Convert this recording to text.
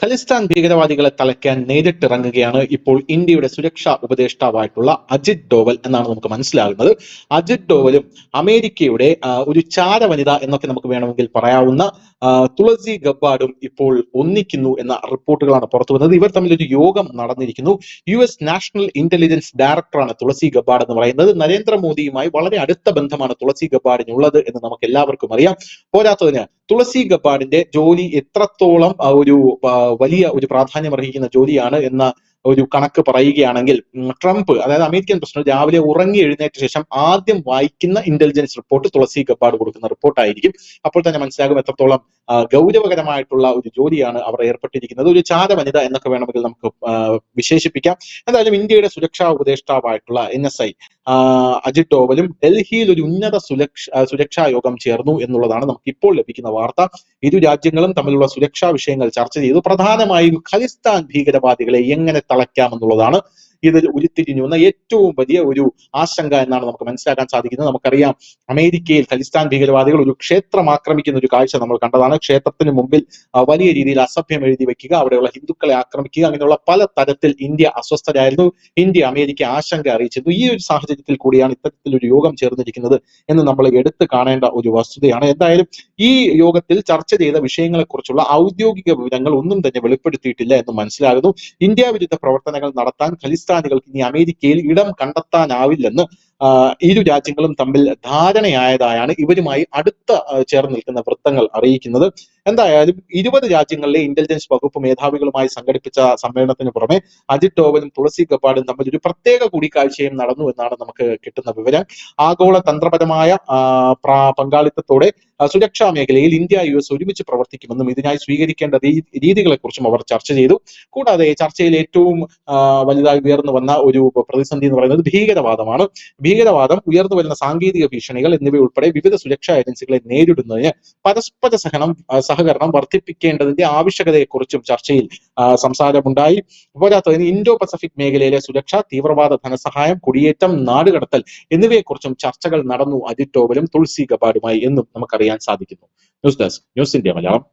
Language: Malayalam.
ഖലിസ്ഥാൻ ഭീകരവാദികളെ തളയ്ക്കാൻ നേരിട്ടിറങ്ങുകയാണ് ഇപ്പോൾ ഇന്ത്യയുടെ സുരക്ഷാ ഉപദേഷ്ടാവായിട്ടുള്ള അജിത് ഡോവൽ എന്നാണ് നമുക്ക് മനസ്സിലാകുന്നത്. അജിത് ഡോവലും അമേരിക്കയുടെ ഒരു ചാരവനിത എന്നൊക്കെ നമുക്ക് വേണമെങ്കിൽ പറയാവുന്ന തുളസി ഗബ്ബാർഡും ഇപ്പോൾ ഒന്നിക്കുന്നു എന്ന റിപ്പോർട്ടുകളാണ് പുറത്തു വന്നത്. ഇവർ തമ്മിൽ ഒരു യോഗം നടന്നിരിക്കുന്നു. US നാഷണൽ ഇന്റലിജൻസ് ഡയറക്ടറാണ് തുളസി ഗബ്ബാർഡ് എന്ന് പറയുന്നത്. നരേന്ദ്രമോദിയുമായി വളരെ അടുത്ത ബന്ധമാണ് തുളസി ഗബ്ബാർഡിനുള്ളത് എന്ന് നമുക്ക് എല്ലാവർക്കും അറിയാം. പോരാത്തതിന് തുളസി ഗബ്ബാർഡിന്റെ ജോലി എത്രത്തോളം ഒരു വലിയ ഒരു പ്രാധാന്യം അർഹിക്കുന്ന ജോലിയാണ് എന്ന ഒരു കണക്ക് പറയുകയാണെങ്കിൽ, ട്രംപ് അതായത് അമേരിക്കൻ പ്രസിഡന്റ് രാവിലെ ഉറങ്ങി എഴുന്നേറ്റ ശേഷം ആദ്യം വായിക്കുന്ന ഇന്റലിജൻസ് റിപ്പോർട്ട് തുളസി ഗബ്ബാർഡ് കൊടുക്കുന്ന റിപ്പോർട്ടായിരിക്കും. അപ്പോൾ തന്നെ മനസ്സിലാകും എത്രത്തോളം ഗൗരവകരമായിട്ടുള്ള ഒരു ജോലിയാണ് അവർ ഏർപ്പെട്ടിരിക്കുന്നത്. ഒരു ചാരവനിത എന്നൊക്കെ വേണമെങ്കിൽ നമുക്ക് വിശേഷിപ്പിക്കാം. എന്തായാലും ഇന്ത്യയുടെ സുരക്ഷാ ഉപദേഷ്ടാവായിട്ടുള്ള NSI അജിത് ഡോവലും ഡൽഹിയിൽ ഒരു ഉന്നത സുരക്ഷാ യോഗം ചേർന്നു എന്നുള്ളതാണ് നമുക്ക് ഇപ്പോൾ ലഭിക്കുന്ന വാർത്ത. ഇരു രാജ്യങ്ങളും തമ്മിലുള്ള സുരക്ഷാ വിഷയങ്ങൾ ചർച്ച ചെയ്തു. പ്രധാനമായും ഖലിസ്ഥാൻ ഭീകരവാദികളെ എങ്ങനെ തളയ്ക്കാമെന്നുള്ളതാണ് ഇതിൽ ഉരുത്തിരിഞ്ഞു വന്ന ഏറ്റവും വലിയ ഒരു ആശങ്ക എന്നാണ് നമുക്ക് മനസ്സിലാക്കാൻ സാധിക്കുന്നത്. നമുക്കറിയാം, അമേരിക്കയിൽ ഖലിസ്ഥാൻ ഭീകരവാദികൾ ഒരു ക്ഷേത്രം ആക്രമിക്കുന്ന ഒരു കാഴ്ച നമ്മൾ കണ്ടതാണ്. ക്ഷേത്രത്തിന് മുമ്പിൽ വലിയ രീതിയിൽ അസഭ്യം എഴുതി വെക്കുക, അവിടെയുള്ള ഹിന്ദുക്കളെ ആക്രമിക്കുക, അങ്ങനെയുള്ള പല തരത്തിൽ ഇന്ത്യ അസ്വസ്ഥരായിരുന്നു. ഇന്ത്യ അമേരിക്ക ആശങ്ക അറിയിച്ചിരുന്നു. ഈ ഒരു സാഹചര്യത്തിൽ കൂടിയാണ് ഇത്തരത്തിലൊരു യോഗം ചേർന്നിരിക്കുന്നത് എന്ന് നമ്മൾ എടുത്തു കാണേണ്ട ഒരു വസ്തുതയാണ്. എന്തായാലും ഈ യോഗത്തിൽ ചർച്ച ചെയ്ത വിഷയങ്ങളെക്കുറിച്ചുള്ള ഔദ്യോഗിക വിവരങ്ങൾ ഒന്നും തന്നെ വെളിപ്പെടുത്തിയിട്ടില്ല എന്ന് മനസ്സിലാകുന്നു. ഇന്ത്യ വിരുദ്ധ പ്രവർത്തനങ്ങൾ നടത്താൻ ഖലിസ്ഥാനികൾക്ക് ഇനി അമേരിക്കയിൽ ഇടം കണ്ടെത്താനാവില്ലെന്ന് ഇരു രാജ്യങ്ങളും തമ്മിൽ ധാരണയായതായാണ് ഇവരുമായി അടുത്ത ചേർന്ന് നിൽക്കുന്ന വൃത്തങ്ങൾ അറിയിക്കുന്നത്. എന്തായാലും 20 രാജ്യങ്ങളിലെ ഇന്റലിജൻസ് വകുപ്പ് മേധാവികളുമായി സംഘടിപ്പിച്ച സമ്മേളനത്തിന് പുറമെ അജിത് ഡോവലും തുളസി ഗബ്ബാർഡും തമ്മിൽ ഒരു പ്രത്യേക കൂടിക്കാഴ്ചയും നടന്നു എന്നാണ് നമുക്ക് കിട്ടുന്ന വിവരം. ആഗോള തന്ത്രപരമായ പങ്കാളിത്തത്തോടെ സുരക്ഷാ മേഖലയിൽ ഇന്ത്യ US ഒരുമിച്ച് പ്രവർത്തിക്കുമെന്നും ഇതിനായി സ്വീകരിക്കേണ്ട രീതികളെക്കുറിച്ചും അവർ ചർച്ച ചെയ്തു. കൂടാതെ ചർച്ചയിൽ ഏറ്റവും വലുതായി ഉയർന്നു വന്ന ഒരു പ്രതിസന്ധി എന്ന് പറയുന്നത് ഭീകരവാദമാണ്. ഭീകരവാദം, ഉയർന്നു വരുന്ന സാങ്കേതിക ഭീഷണികൾ എന്നിവയുൾപ്പെടെ വിവിധ സുരക്ഷാ ഏജൻസികളെ നേരിടുന്നതിന് പരസ്പര സഹകരണം വർദ്ധിപ്പിക്കേണ്ടതിന്റെ ആവശ്യകതയെക്കുറിച്ചും ചർച്ചയിൽ സംസാരമുണ്ടായി. പോരാത്തതിന് ഇൻഡോ പസഫിക് മേഖലയിലെ സുരക്ഷ, തീവ്രവാദ ധനസഹായം, കുടിയേറ്റം, നാടുകടത്തൽ എന്നിവയെക്കുറിച്ചും ചർച്ചകൾ നടന്നു അജിത് ഡോവലും തുളസി ഗബ്ബാർഡുമായി എന്നും നമുക്കറിയാൻ സാധിക്കുന്നു. News desk, news India Malayalam.